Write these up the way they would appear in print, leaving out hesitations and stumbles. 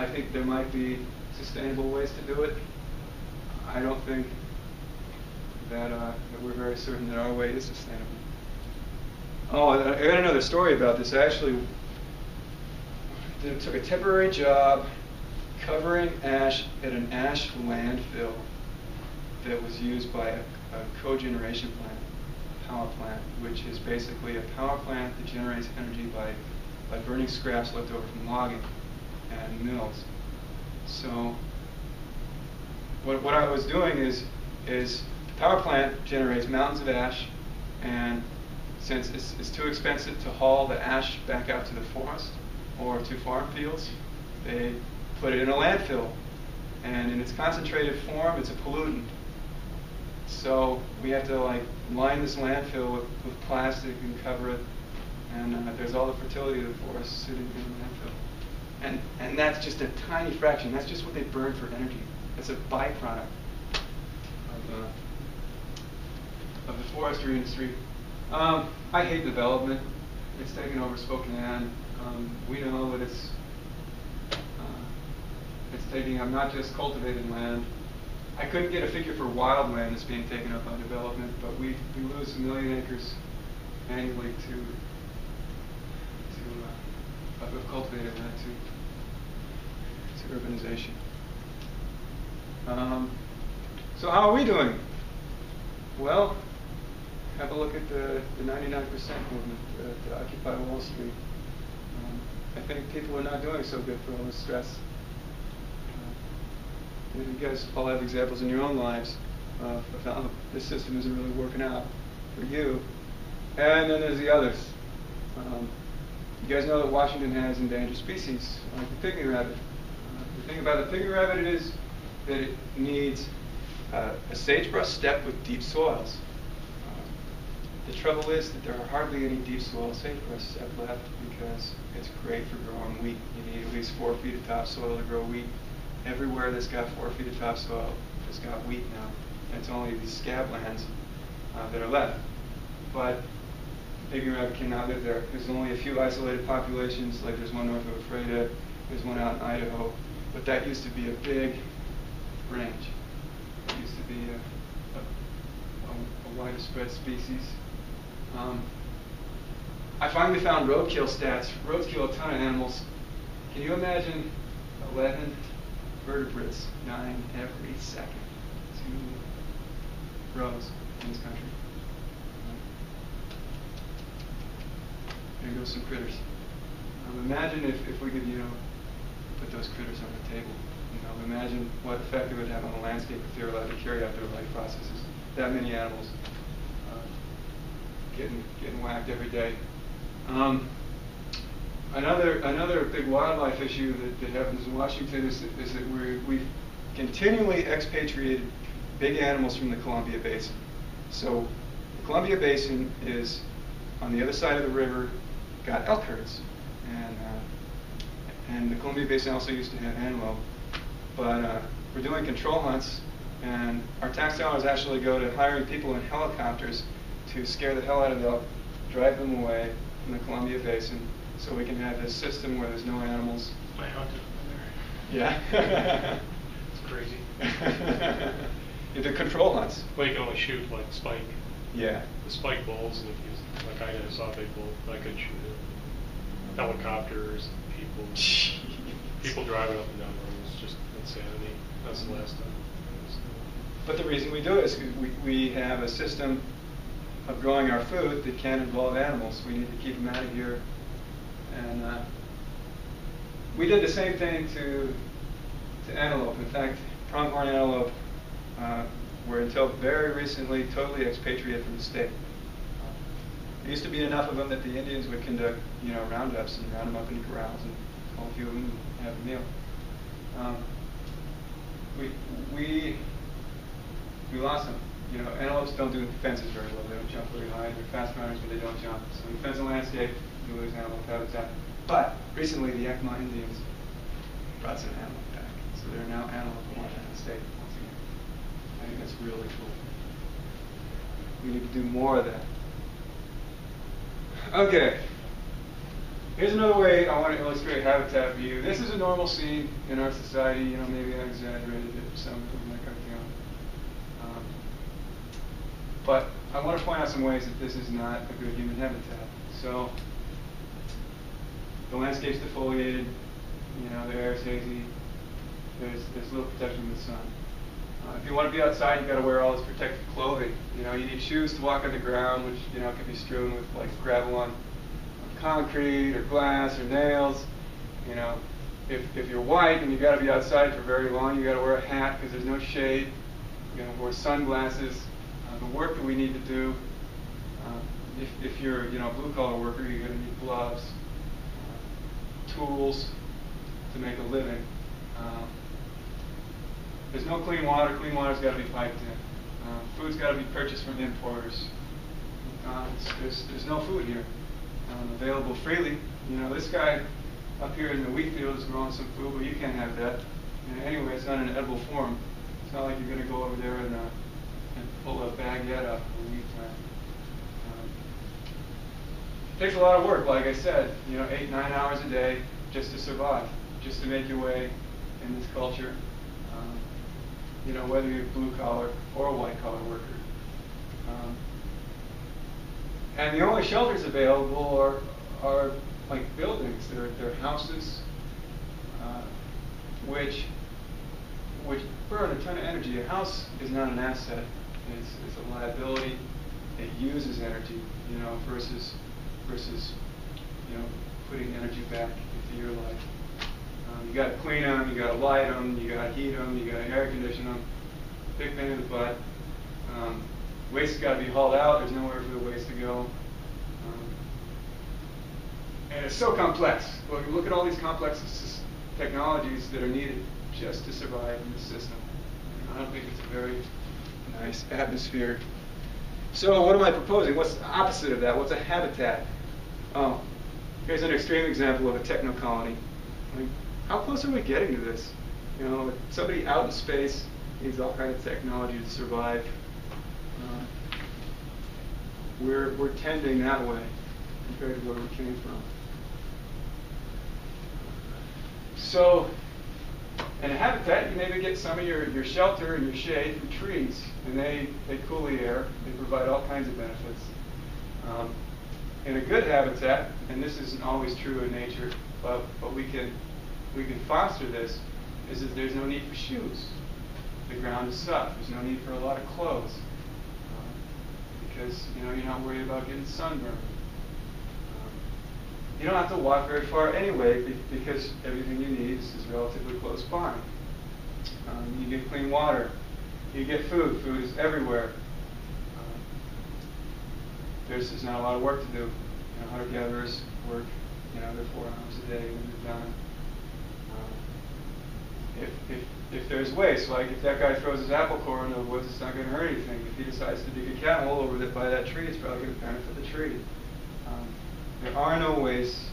I think there might be sustainable ways to do it. I don't think that we're very certain that our way is sustainable. Oh, I got another story about this. I actually took a temporary job covering ash at an ash landfill that was used by a cogeneration plant, power plant, which is basically a power plant that generates energy by burning scraps left over from logging and mills. So what I was doing is the power plant generates mountains of ash, and since it's too expensive to haul the ash back out to the forest or to farm fields, they put it in a landfill. And in its concentrated form, it's a pollutant. So we have to line this landfill with plastic and cover it. And there's all the fertility of the forest sitting in the landfill. And that's just a tiny fraction. That's just what they burn for energy. It's a byproduct of the forestry industry. I hate development. It's taken over Spokane. We know that it's taking up not just cultivated land. I couldn't get a figure for wild land that's being taken up by development, but we lose 1 million acres annually of cultivated land to urbanization. So how are we doing? Well, have a look at the 99% movement to Occupy Wall Street. I think people are not doing so good for all this stress. You guys all have examples in your own lives of how this system isn't really working out for you. And then there's the others. You guys know that Washington has endangered species, like the pygmy rabbit. The thing about the pygmy rabbit is that it needs a sagebrush steppe with deep soils. The trouble is that there are hardly any deep soil sagebrush steppe left because it's great for growing wheat. You need at least 4 feet of topsoil to grow wheat. Everywhere that's got 4 feet of topsoil has got wheat now. And it's only these scablands that are left. But pygmy rabbit cannot live there. There's only a few isolated populations, like there's one north of Ephrata, there's one out in Idaho. But that used to be a big range. It used to be a wider spread species. I finally found roadkill stats. Roads kill a ton of animals. Can you imagine 11 vertebrates dying every second? 2 roads in this country. There goes some critters. Imagine if we could, put those critters on the table. Imagine what effect it would have on the landscape if they were allowed to carry out their life processes. That many animals getting whacked every day. Another big wildlife issue that happens in Washington is that we've continually expatriated big animals from the Columbia Basin. So the Columbia Basin is on the other side of the river, got elk herds, and the Columbia Basin also used to have antelope. But we're doing control hunts, and our tax dollars actually go to hiring people in helicopters to scare the hell out of the elk, drive them away from the Columbia Basin, so we can have this system where there's no animals. I hunted over Yeah. It's crazy. The control hunts. Well, you can only shoot spike. Yeah. The spike bulls, and if you, I saw a big bull, I could shoot it. Helicopters, people driving up and down the road. It's just insanity. That's the last time. But the reason we do it is we have a system of growing our food that can involve animals. We need to keep them out of here. And we did the same thing to antelope. In fact, pronghorn antelope were until very recently totally expatriated from the state. There used to be enough of them that the Indians would conduct, roundups and round them up into corrals and call a few of them and have a meal. We lost them. Antelopes don't do fences very well. They don't jump very high. They're fast runners, but they don't jump. So we fence the landscape, you lose antelope habitat. But recently, the Yakima Indians brought some antelope back. So there are now antelope in the state once again. I think that's really cool. We need to do more of that. Okay. Here's another way I want to illustrate habitat view. This is a normal scene in our society. You know, maybe I exaggerated it some of my cartoon. But I want to point out some ways that this is not a good human habitat. So the landscape's defoliated. You know, the air is hazy. There's little protection from the sun. If you want to be outside, you've got to wear all this protective clothing. You know, you need shoes to walk on the ground, which, you know, can be strewn with like gravel on concrete or glass or nails. You know, if you're white and you've got to be outside for very long, you've got to wear a hat because there's no shade. You're going to wear sunglasses. The work that we need to do, if you're, you know, a blue-collar worker, you're going to need gloves, tools to make a living. There's no clean water. Clean water's got to be piped in. Food's got to be purchased from importers. There's no food here available freely. You know, this guy up here in the wheat field is growing some food, but you can't have that. And anyway, it's not in an edible form. It's not like you're going to go over there and pull a baguette up of a wheat plant. It takes a lot of work, like I said, you know, 8-9 hours a day just to survive, just to make your way in this culture. You know, whether you're blue collar or a white collar worker. And the only shelters available are like buildings. They're houses, which burn a ton of energy. A house is not an asset. It's a liability. It uses energy, you know, versus you know, putting energy back into your life. You got to clean them, you got to light them, you got to heat them, you got to air condition them. Big pain in the butt. Waste has got to be hauled out. There's nowhere for the waste to go. And it's so complex. Well, you look at all these complex technologies that are needed just to survive in this system. I don't think it's a very nice atmosphere. So what am I proposing? What's the opposite of that? What's a habitat? Oh, here's an extreme example of a techno colony. I mean, how close are we getting to this? You know, somebody out in space needs all kinds of technology to survive. We're tending that way compared to where we came from. So, in a habitat, you maybe get some of your shelter and your shade from trees, and they cool the air. They provide all kinds of benefits. In a good habitat, and this isn't always true in nature, but we can foster this, is that there's no need for shoes. The ground is soft. There's no need for a lot of clothes because, you know, you're not worried about getting sunburned. You don't have to walk very far anyway because everything you need is relatively close by. You get clean water. You get food. Food is everywhere. There's not a lot of work to do. You know, hunter-gatherers work, you know, they're 4 hours a day when they're done. If there's waste, like if that guy throws his apple core into the woods, it's not going to hurt anything. If he decides to dig a cat hole over by that tree, it's probably going to benefit the tree. There are no wastes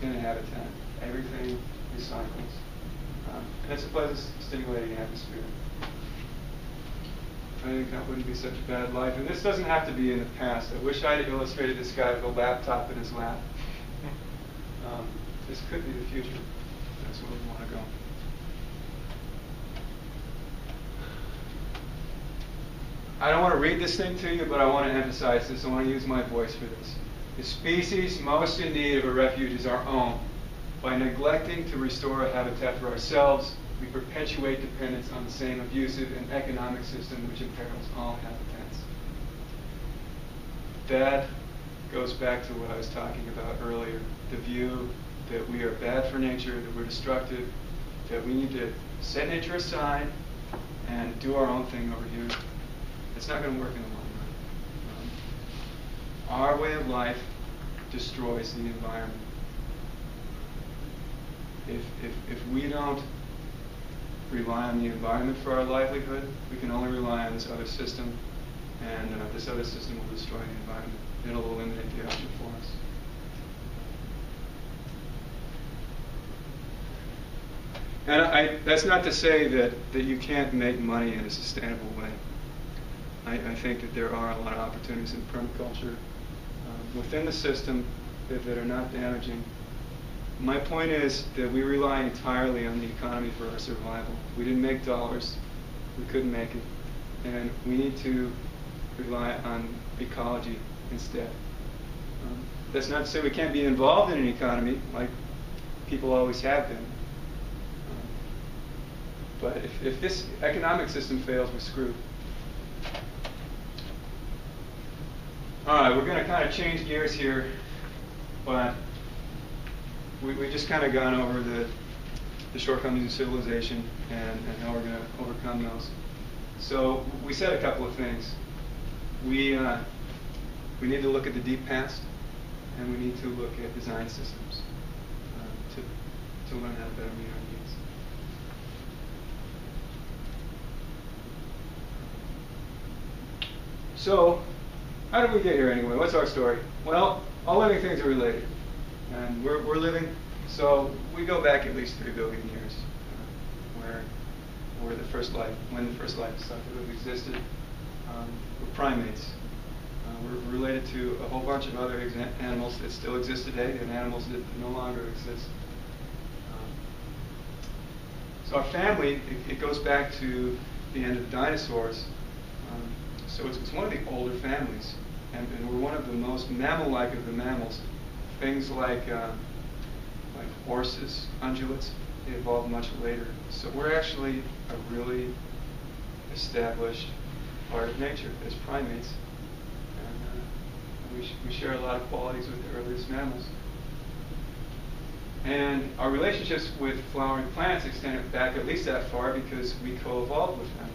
in a habitat. Everything recycles. And it's a pleasant, stimulating atmosphere. I think that wouldn't be such a bad life. And this doesn't have to be in the past. I wish I had illustrated this guy with a laptop in his lap. This could be the future. That's where we want to go. I don't want to read this thing to you, but I want to emphasize this. I want to use my voice for this. The species most in need of a refuge is our own. By neglecting to restore a habitat for ourselves, we perpetuate dependence on the same abusive and economic system which imperils all habitats. That goes back to what I was talking about earlier, the view that we are bad for nature, that we're destructive, that we need to set nature aside and do our own thing over here. It's not going to work in the long run. Our way of life destroys the environment. If we don't rely on the environment for our livelihood, we can only rely on this other system, and this other system will destroy the environment. It'll eliminate the ocean for us. And that's not to say that you can't make money in a sustainable way. I think that there are a lot of opportunities in permaculture within the system that are not damaging My point is that we rely entirely on the economy for our survival. We didn't make dollars. We couldn't make it. And we need to rely on ecology instead. That's not to say we can't be involved in an economy like people always have been. But if this economic system fails, we're screwed. All right, we're going to kind of change gears here, but we just kind of gone over the shortcomings of civilization and how we're going to overcome those. So we said a couple of things. We need to look at the deep past, and we need to look at design systems to learn how to better meet our needs. So, how did we get here anyway? What's our story? Well, all living things are related, and we're living. So we go back at least 3 billion years, where the first life, when the first life is thought to have existed. We're primates. We're related to a whole bunch of other animals that still exist today, and animals that no longer exist. So our family, it goes back to the end of the dinosaurs. So it's one of the older families, and we're one of the most mammal-like of the mammals. Things like horses, ungulates, they evolved much later. So we're actually a really established part of nature as primates, and we share a lot of qualities with the earliest mammals. And our relationships with flowering plants extend back at least that far because we co-evolved with them.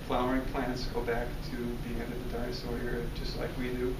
Flowering plants go back to the end of the dinosaur era, just like we do.